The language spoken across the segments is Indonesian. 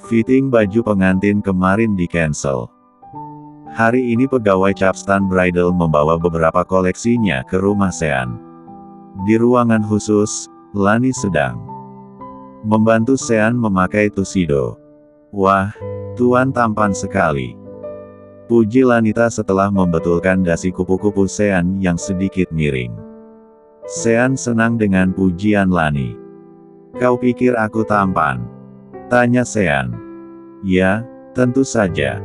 Fitting baju pengantin kemarin di-cancel. Hari ini pegawai Capstan Bridal membawa beberapa koleksinya ke rumah Sean. Di ruangan khusus, Lani sedang membantu Sean memakai tuxedo. Wah, Tuan tampan sekali. Puji Lanita setelah membetulkan dasi kupu-kupu Sean yang sedikit miring. Sean senang dengan pujian Lani. Kau pikir aku tampan? Tanya Sean. Ya, tentu saja.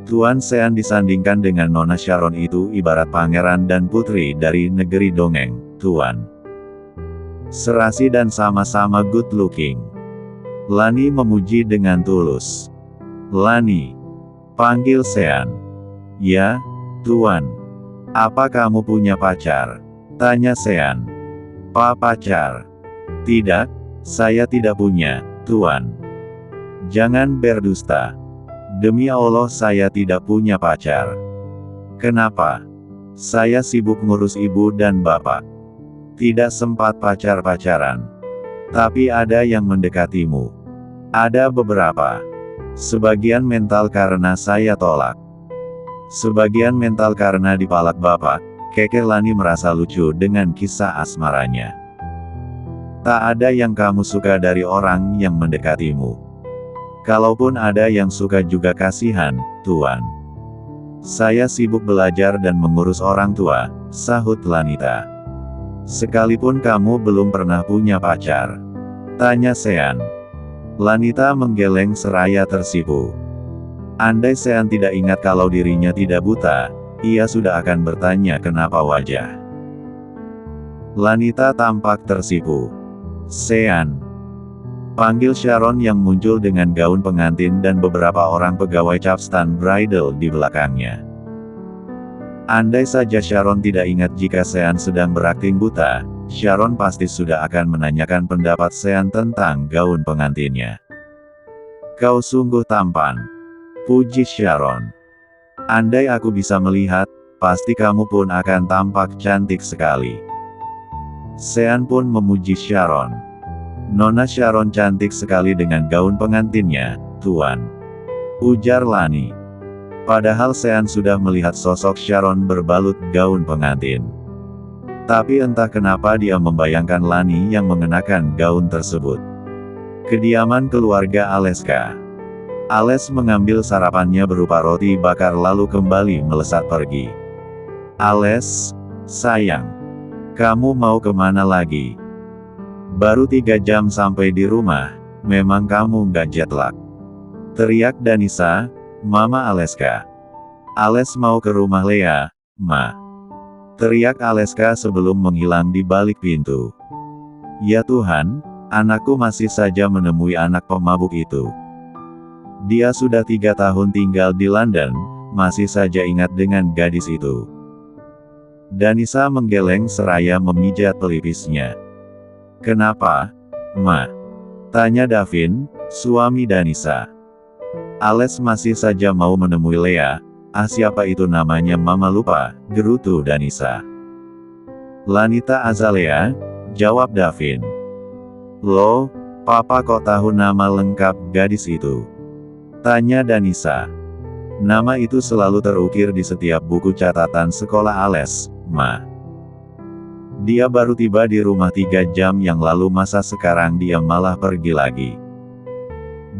Tuan Sean disandingkan dengan Nona Sharon itu ibarat pangeran dan putri dari negeri dongeng, Tuan. Serasi dan sama-sama good looking. Lani memuji dengan tulus. Lani. Panggil Sean. Ya, Tuan. Apa kamu punya pacar? Tanya Sean. Pacar? Tidak, saya tidak punya, Tuan. Jangan berdusta. Demi Allah saya tidak punya pacar. Kenapa? Saya sibuk ngurus ibu dan bapak. Tidak sempat pacar-pacaran. Tapi ada yang mendekatimu. Ada beberapa. Sebagian mental karena saya tolak. Sebagian mental karena dipalak bapak. Keke Lani merasa lucu dengan kisah asmaranya. Tak ada yang kamu suka dari orang yang mendekatimu. Kalaupun ada yang suka juga kasihan, Tuan. Saya sibuk belajar dan mengurus orang tua, sahut Lanita. Sekalipun kamu belum pernah punya pacar? Tanya Sean. Lanita menggeleng seraya tersipu. Andai Sean tidak ingat kalau dirinya tidak buta, ia sudah akan bertanya kenapa wajah Lanita tampak tersipu. Sean. Panggil Sharon yang muncul dengan gaun pengantin dan beberapa orang pegawai Capstan Bridal di belakangnya. Andai saja Sharon tidak ingat jika Sean sedang berakting buta, Sharon pasti sudah akan menanyakan pendapat Sean tentang gaun pengantinnya. Kau sungguh tampan. Puji Sharon. Andai aku bisa melihat, pasti kamu pun akan tampak cantik sekali. Sean pun memuji Sharon. Nona Sharon cantik sekali dengan gaun pengantinnya, Tuan. Ujar Lani. Padahal Sean sudah melihat sosok Sharon berbalut gaun pengantin. Tapi entah kenapa dia membayangkan Lani yang mengenakan gaun tersebut. Kediaman keluarga Aleska. Ales mengambil sarapannya berupa roti bakar lalu kembali melesat pergi. Ales, sayang. Kamu mau kemana lagi? Baru 3 jam sampai di rumah, memang kamu nggak jet lag? Teriak Danisa, Mama Aleska. Ales mau ke rumah Lea, Ma. Teriak Aleska sebelum menghilang di balik pintu. Ya Tuhan, anakku masih saja menemui anak pemabuk itu. Dia sudah 3 tahun tinggal di London, masih saja ingat dengan gadis itu. Danisa menggeleng seraya memijat pelipisnya. Kenapa, Ma? Tanya Davin, suami Danisa. Ales masih saja mau menemui Lea. Siapa itu namanya Mama lupa, gerutu Danisa. Lanita Azalea, jawab Davin. Loh, Papa kok tahu nama lengkap gadis itu? Tanya Danisa. Nama itu selalu terukir di setiap buku catatan sekolah Ales, Ma. Dia baru tiba di rumah 3 jam yang lalu, masa sekarang dia malah pergi lagi?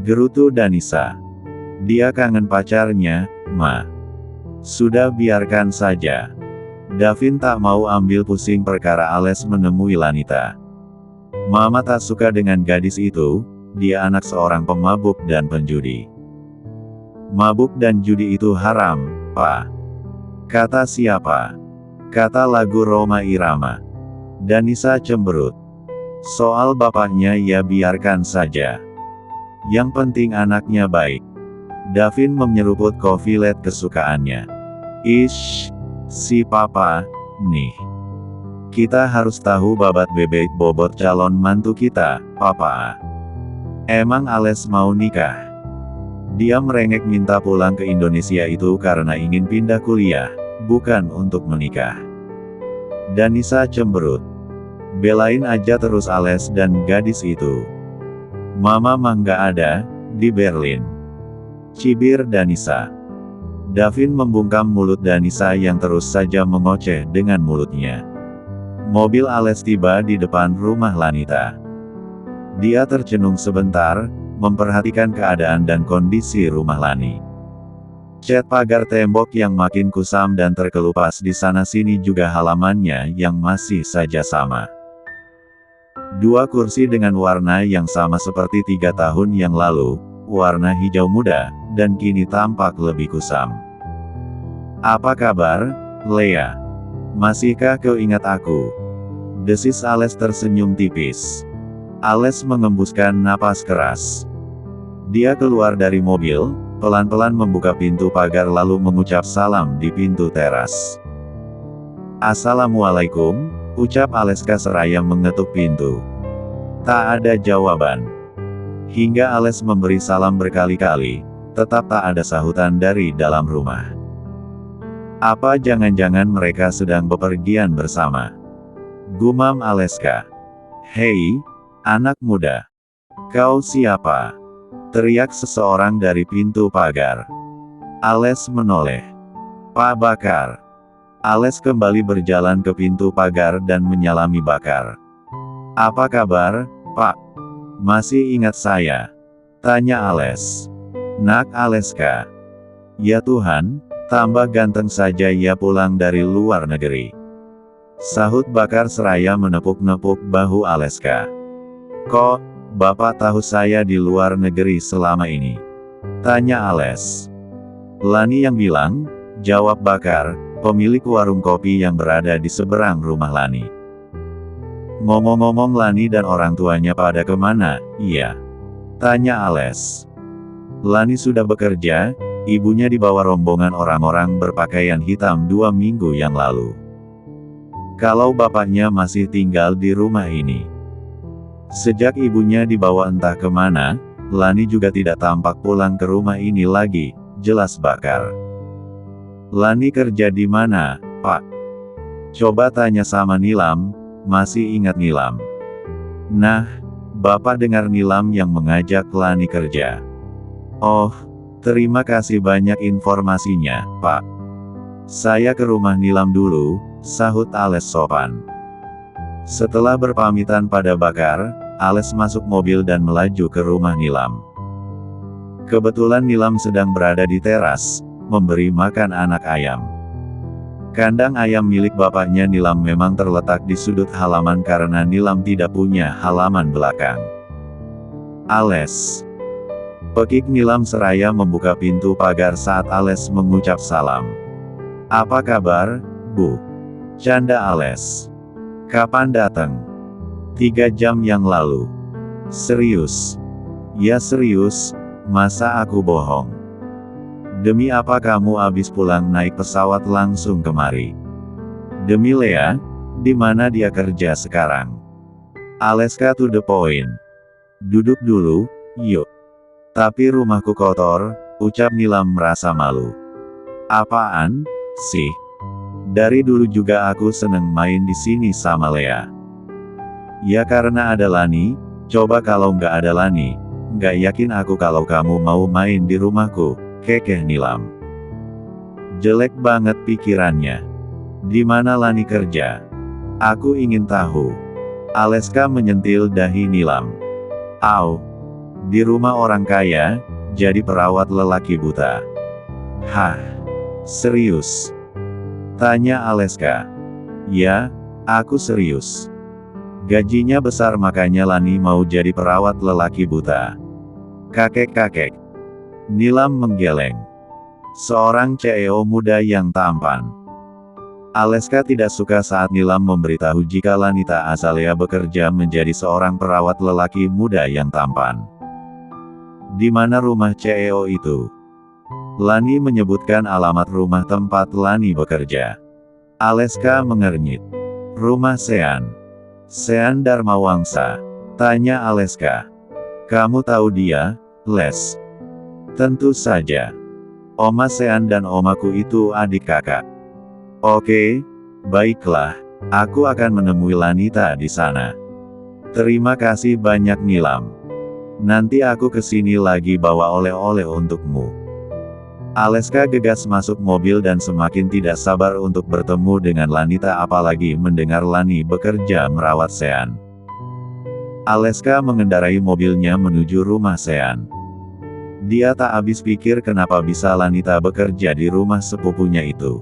Gerutu Danisa. Dia kangen pacarnya, Ma. Sudah biarkan saja. Davin tak mau ambil pusing perkara Ales menemui Lanita. Mama tak suka dengan gadis itu, dia anak seorang pemabuk dan penjudi. Mabuk dan judi itu haram, Pak. Kata siapa? Kata lagu Rhoma Irama. Danisa cemberut. Soal bapaknya ya biarkan saja. Yang penting anaknya baik. Davin menyeruput kopi let kesukaannya. Ish, si Papa, nih. Kita harus tahu babat bebek bobot calon mantu kita, Papa. Emang Ales mau nikah? Dia merengek minta pulang ke Indonesia itu karena ingin pindah kuliah, bukan untuk menikah. Danisa cemberut. Belain aja terus Ales dan gadis itu. Mama mah nggak ada, Di Berlin. Cibir Danisa. Davin membungkam mulut Danisa yang terus saja mengoceh dengan mulutnya. Mobil Ales tiba di depan rumah Lanita. Dia tercenung sebentar, memperhatikan keadaan dan kondisi rumah Lani. Cat pagar tembok yang makin kusam dan terkelupas di sana-sini juga halamannya yang masih saja sama. Dua kursi dengan warna yang sama seperti 3 tahun yang lalu, warna hijau muda, dan kini tampak lebih kusam. "Apa kabar, Lea? Masihkah kau ingat aku?" desis Ales tersenyum tipis. Ales mengembuskan napas keras. Dia keluar dari mobil, pelan-pelan membuka pintu pagar lalu mengucap salam di pintu teras. "Assalamualaikum," ucap Aleska seraya mengetuk pintu. Tak ada jawaban. Hingga Ales memberi salam berkali-kali, tetap tak ada sahutan dari dalam rumah. Apa jangan-jangan mereka sedang bepergian bersama? Gumam Aleska. "Hei, anak muda. Kau siapa?" teriak seseorang dari pintu pagar. Ales menoleh. "Pak Bakar." Ales kembali berjalan ke pintu pagar dan menyalami Bakar. "Apa kabar, Pak? Masih ingat saya?" tanya Ales. "Nak Aleska. Ya Tuhan, tambah ganteng saja ia pulang dari luar negeri," sahut Bakar seraya menepuk-nepuk bahu Aleska. "Kok, Bapak tahu saya di luar negeri selama ini?" tanya Ales. "Lani yang bilang," jawab Bakar, pemilik warung kopi yang berada di seberang rumah Lani. "Ngomong-ngomong Lani dan orang tuanya pada kemana, iya?" tanya Ales. "Lani sudah bekerja, ibunya dibawa rombongan orang-orang berpakaian hitam 2 minggu yang lalu. Kalau bapaknya masih tinggal di rumah ini. Sejak ibunya dibawa entah kemana, Lani juga tidak tampak pulang ke rumah ini lagi," jelas Bakar. "Lani kerja di mana, Pak? Coba tanya sama Nilam, masih ingat Nilam?" "Nah, Bapak dengar Nilam yang mengajak Lani kerja." "Oh, terima kasih banyak informasinya, Pak. Saya ke rumah Nilam dulu," sahut Ales sopan. Setelah berpamitan pada Bakar, Ales masuk mobil dan melaju ke rumah Nilam. Kebetulan Nilam sedang berada di teras, memberi makan anak ayam. Kandang ayam milik bapaknya Nilam memang terletak di sudut halaman karena Nilam tidak punya halaman belakang. "Ales." Pekik Nilam seraya membuka pintu pagar saat Ales mengucap salam. "Apa kabar, Bu?" canda Ales. "Kapan datang?" 3 jam yang lalu." "Serius?" "Ya serius, masa aku bohong?" "Demi apa kamu abis pulang naik pesawat langsung kemari?" "Demi Lea." "Di mana dia kerja sekarang?" Aleska to the point. "Duduk dulu, yuk." "Tapi rumahku kotor," ucap Nilam merasa malu. "Apaan sih? Dari dulu juga aku seneng main di sini sama Lea." "Ya karena ada Lani, coba kalau nggak ada Lani, nggak yakin aku kalau kamu mau main di rumahku," kekeh Nilam. "Jelek banget pikirannya. Di mana Lani kerja? Aku ingin tahu." Aleska menyentil dahi Nilam. "Au, di rumah orang kaya, jadi perawat lelaki buta." "Hah? Serius?" tanya Aleska. "Ya, aku serius. Gajinya besar makanya Lani mau jadi perawat lelaki buta." "Kakek-kakek." Nilam menggeleng. Seorang CEO muda yang tampan. Aleska tidak suka saat Nilam memberitahu jika Lanita Azalea bekerja menjadi seorang perawat lelaki muda yang tampan. "Di mana rumah CEO itu?" Lani menyebutkan alamat rumah tempat Lani bekerja. Aleska mengernyit. "Rumah Sean." "Sean Darmawangsa?" tanya Aleska. "Kamu tahu dia, Les?" "Tentu saja. Oma Sean dan omaku itu adik kakak." "Oke, baiklah, aku akan menemui Lanita di sana." "Terima kasih banyak Nilam." Nanti aku kesini lagi bawa oleh-oleh untukmu. Aleska gegas masuk mobil dan semakin tidak sabar untuk bertemu dengan Lanita apalagi mendengar Lani bekerja merawat Sean. Aleska mengendarai mobilnya menuju rumah Sean. Dia tak habis pikir kenapa bisa Lanita bekerja di rumah sepupunya itu.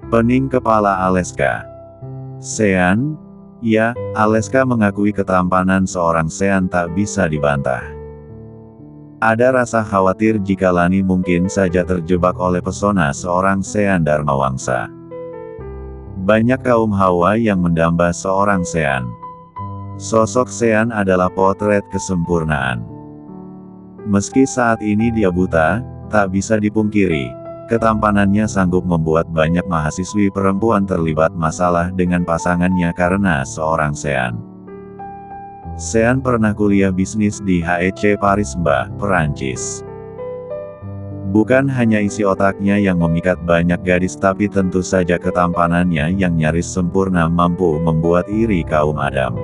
Pening kepala Aleska. Sean? Ya, Aleska mengakui ketampanan seorang Sean tak bisa dibantah. Ada rasa khawatir jika Lani mungkin saja terjebak oleh pesona seorang Sean Dharmawangsa. Banyak kaum hawa yang mendamba seorang Sean. Sosok Sean adalah potret kesempurnaan. Meski saat ini dia buta, tak bisa dipungkiri, ketampanannya sanggup membuat banyak mahasiswi perempuan terlibat masalah dengan pasangannya karena seorang Sean. Sean pernah kuliah bisnis di HEC Paris, Perancis. Bukan hanya isi otaknya yang memikat banyak gadis tapi tentu saja ketampanannya yang nyaris sempurna mampu membuat iri kaum Adam.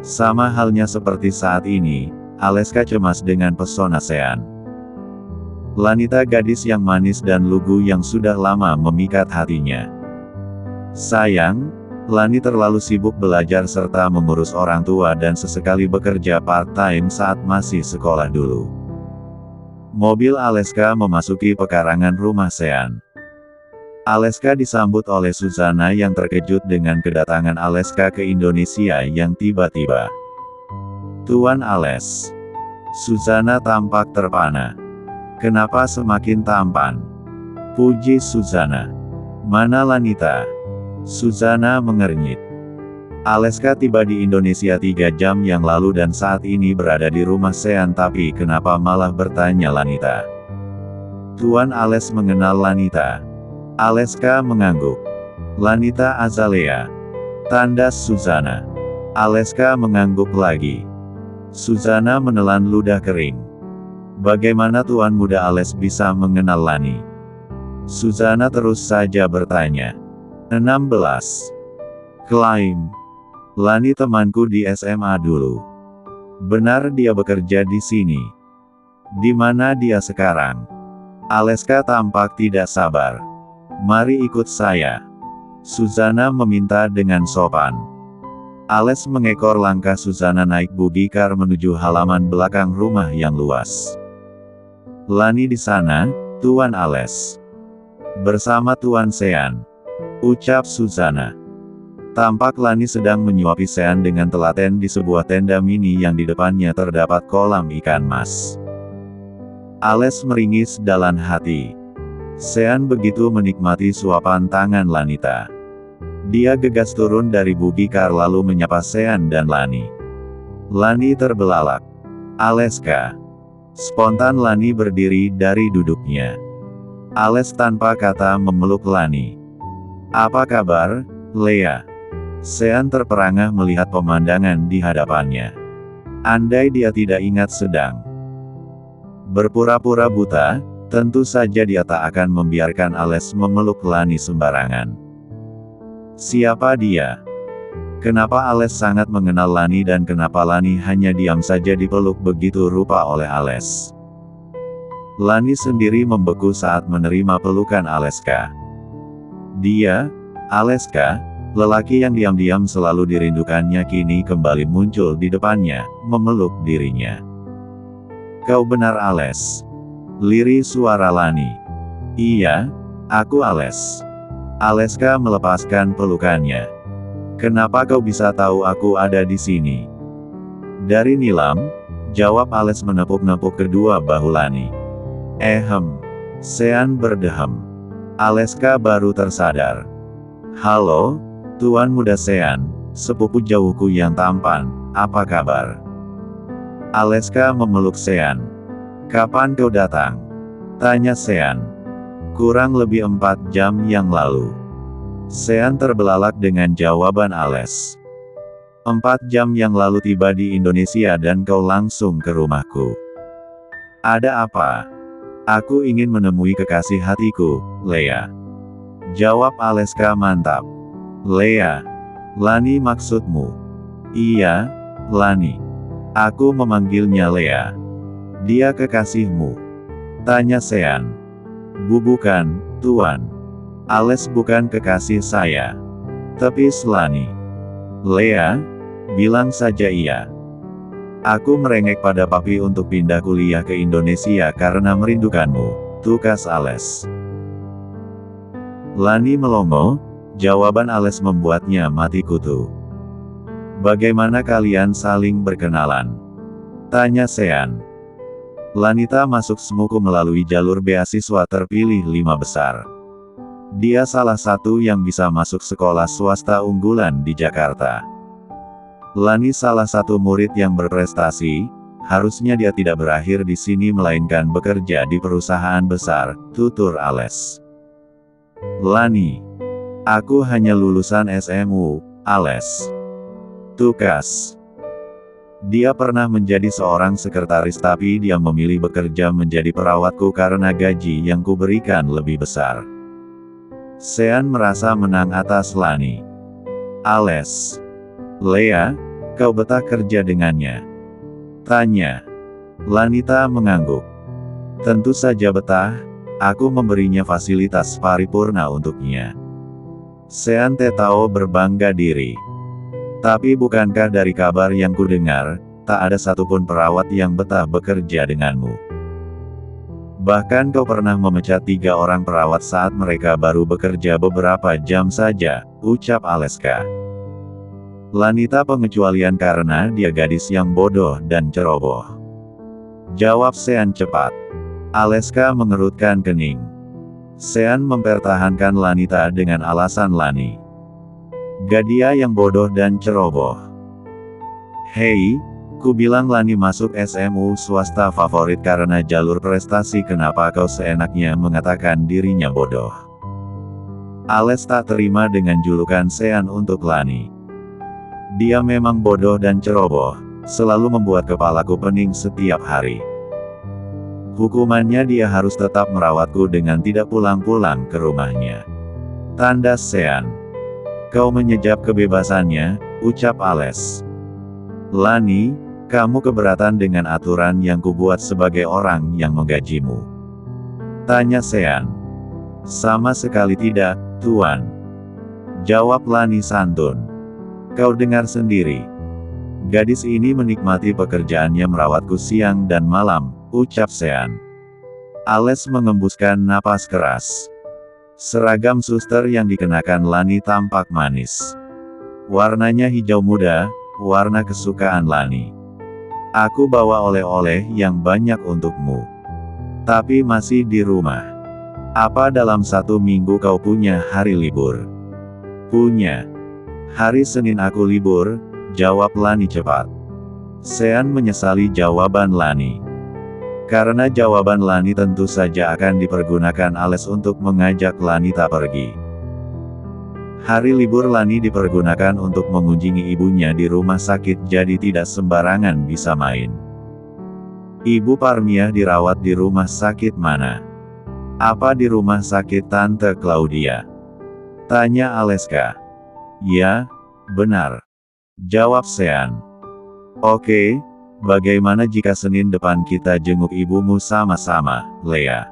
Sama halnya seperti saat ini, Aleska cemas dengan pesona Sean. Lanita gadis yang manis dan lugu yang sudah lama memikat hatinya. Sayang, Lani terlalu sibuk belajar serta mengurus orang tua dan sesekali bekerja part-time saat masih sekolah dulu. Mobil Aleska memasuki pekarangan rumah Sean. Aleska disambut oleh Susana yang terkejut dengan kedatangan Aleska ke Indonesia yang tiba-tiba. Tuan Ales. Susana tampak terpana. Kenapa semakin tampan? Puji Susana. Mana Lanita? Susana mengernyit. Aleska tiba di Indonesia 3 jam yang lalu dan saat ini berada di rumah Sean tapi kenapa malah bertanya Lanita? Tuan Ales mengenal Lanita. Aleska mengangguk. Lanita Azalea. Tandas Susana. Aleska mengangguk lagi. Susana menelan ludah kering. Bagaimana Tuan Muda Ales bisa mengenal Lani? Susana terus saja bertanya. 16. Klaim. Lani temanku di SMA dulu. Benar dia bekerja di sini. Di mana dia sekarang? Aleska tampak tidak sabar. Mari ikut saya. Susana meminta dengan sopan. Ales mengekor langkah Susana naik bugikar menuju halaman belakang rumah yang luas. Lani di sana, Tuan Ales. Bersama Tuan Sean. Ucap Susana. Tampak Lani sedang menyuapi Sean dengan telaten di sebuah tenda mini yang di depannya terdapat kolam ikan mas. Ales meringis dalam hati. Sean begitu menikmati suapan tangan Lanita. Dia gegas turun dari bugikar lalu menyapa Sean dan Lani. Lani terbelalak. Aleska. Spontan Lani berdiri dari duduknya. Ales tanpa kata memeluk Lani. Apa kabar, Lea? Sean terperangah melihat pemandangan di hadapannya. Andai dia tidak ingat sedang berpura-pura buta, tentu saja dia tak akan membiarkan Ales memeluk Lani sembarangan. Siapa dia? Kenapa Ales sangat mengenal Lani dan kenapa Lani hanya diam saja dipeluk begitu rupa oleh Ales? Lani sendiri membeku saat menerima pelukan Aleska. Dia, Aleska, lelaki yang diam-diam selalu dirindukannya kini kembali muncul di depannya, memeluk dirinya. Kau benar Ales. Lirih suara Lani. Iya, aku Ales. Aleska melepaskan pelukannya. Kenapa kau bisa tahu aku ada di sini? Dari Nilam, jawab Ales menepuk-nepuk kedua bahu Lani. Sean berdehem. Aleska baru tersadar. Halo, Tuan Muda Sean, sepupu jauhku yang tampan, apa kabar? Aleska memeluk Sean. Kapan kau datang? Tanya Sean. Kurang lebih 4 jam yang lalu. Sean terbelalak dengan jawaban Ales. 4 jam yang lalu tiba di Indonesia dan kau langsung ke rumahku. Ada apa? Aku ingin menemui kekasih hatiku, Lea. Jawab Aleska mantap. Lea. Lani maksudmu? Iya, Lani. Aku memanggilnya Lea. Dia kekasihmu? Tanya Sean. Bukan, Tuan. Ales bukan kekasih saya. Tapi Lani. Lea, bilang saja iya. Aku merengek pada papi untuk pindah kuliah ke Indonesia karena merindukanmu, tukas Ales. Lani melongo, jawaban Ales membuatnya mati kutu. Bagaimana kalian saling berkenalan? Tanya Sean. Lanita masuk SMUku melalui jalur beasiswa terpilih 5 besar. Dia salah satu yang bisa masuk sekolah swasta unggulan di Jakarta. Lani salah satu murid yang berprestasi, harusnya dia tidak berakhir di sini melainkan bekerja di perusahaan besar, tutur Ales. Lani. Aku hanya lulusan SMU, Ales. Tukas. Dia pernah menjadi seorang sekretaris tapi dia memilih bekerja menjadi perawatku karena gaji yang kuberikan lebih besar. Sean merasa menang atas Lani. Ales. Lea, kau betah kerja dengannya? Tanya. Lanita mengangguk. Tentu saja betah, aku memberinya fasilitas paripurna untuknya. Sean tahu berbangga diri. Tapi bukankah dari kabar yang kudengar, tak ada satupun perawat yang betah bekerja denganmu? Bahkan kau pernah memecat 3 orang perawat saat mereka baru bekerja beberapa jam saja, ucap Aleska. Lanita pengecualian karena dia gadis yang bodoh dan ceroboh. Jawab Sean cepat. Aleska mengerutkan kening. Sean mempertahankan Lanita dengan alasan Lani. Gadia yang bodoh dan ceroboh. Hei, ku bilang Lani masuk SMU swasta favorit karena jalur prestasi, kenapa kau seenaknya mengatakan dirinya bodoh? Ales tak terima dengan julukan Sean untuk Lani. Dia memang bodoh dan ceroboh, selalu membuat kepalaku pening setiap hari. Hukumannya dia harus tetap merawatku dengan tidak pulang-pulang ke rumahnya. Tanda Sean. Kau menyejap kebebasannya, ucap Ales. Lani, kamu keberatan dengan aturan yang kubuat sebagai orang yang menggajimu? Tanya Sean. Sama sekali tidak, Tuan. Jawab Lani santun. Kau dengar sendiri. Gadis ini menikmati pekerjaannya merawatku siang dan malam, ucap Sean. Ales mengembuskan napas keras. Seragam suster yang dikenakan Lani tampak manis. Warnanya hijau muda, warna kesukaan Lani. Aku bawa oleh-oleh yang banyak untukmu. Tapi masih di rumah. Apa dalam 1 minggu kau punya hari libur? Punya. Hari Senin aku libur, jawab Lani cepat. Sean menyesali jawaban Lani. Karena jawaban Lani tentu saja akan dipergunakan Ales untuk mengajak Lanita pergi. Hari libur Lani dipergunakan untuk mengunjungi ibunya di rumah sakit, jadi tidak sembarangan bisa main. Ibu Parmiah dirawat di rumah sakit mana? Apa di rumah sakit Tante Claudia? Tanya Aleska. Ya, benar. Jawab Sean. Oke, bagaimana jika Senin depan kita jenguk ibumu sama-sama, Lea?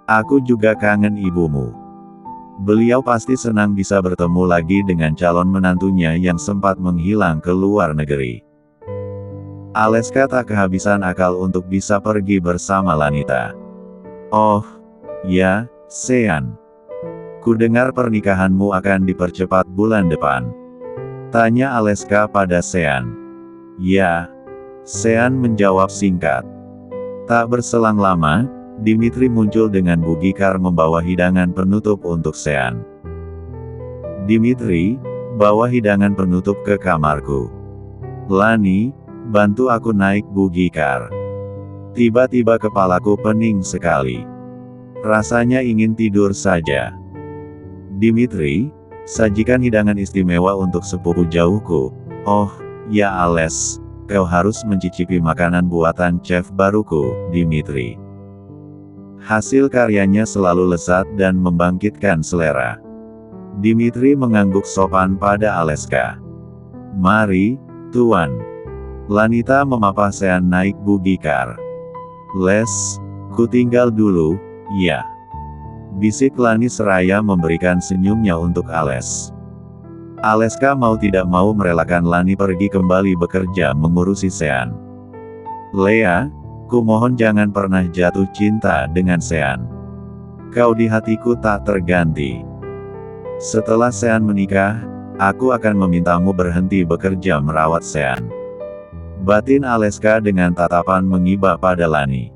Aku juga kangen ibumu. Beliau pasti senang bisa bertemu lagi dengan calon menantunya yang sempat menghilang ke luar negeri. Aleska tak kehabisan akal untuk bisa pergi bersama Lanita. Oh, ya, Sean. Kudengar pernikahanmu akan dipercepat bulan depan. Tanya Aleska pada Sean. Ya. Sean menjawab singkat. Tak berselang lama, Dimitri muncul dengan bugikar membawa hidangan penutup untuk Sean. Dimitri, bawa hidangan penutup ke kamarku. Lani, bantu aku naik bugikar. Tiba-tiba kepalaku pening sekali. Rasanya ingin tidur saja. Dimitri, sajikan hidangan istimewa untuk sepupu jauhku. Oh, ya Ales, kau harus mencicipi makanan buatan chef baruku, Dimitri. Hasil karyanya selalu lezat dan membangkitkan selera. Dimitri mengangguk sopan pada Aleska. Mari, Tuan. Lanita memapah Sean naik buggy car. Les, ku tinggal dulu, ya. Bisik Lani seraya memberikan senyumnya untuk Ales. Aleska mau tidak mau merelakan Lani pergi kembali bekerja mengurusi Sean. Lea, ku mohon jangan pernah jatuh cinta dengan Sean. Kau di hatiku tak terganti. Setelah Sean menikah, aku akan memintamu berhenti bekerja merawat Sean. Batin Aleska dengan tatapan mengibah pada Lani.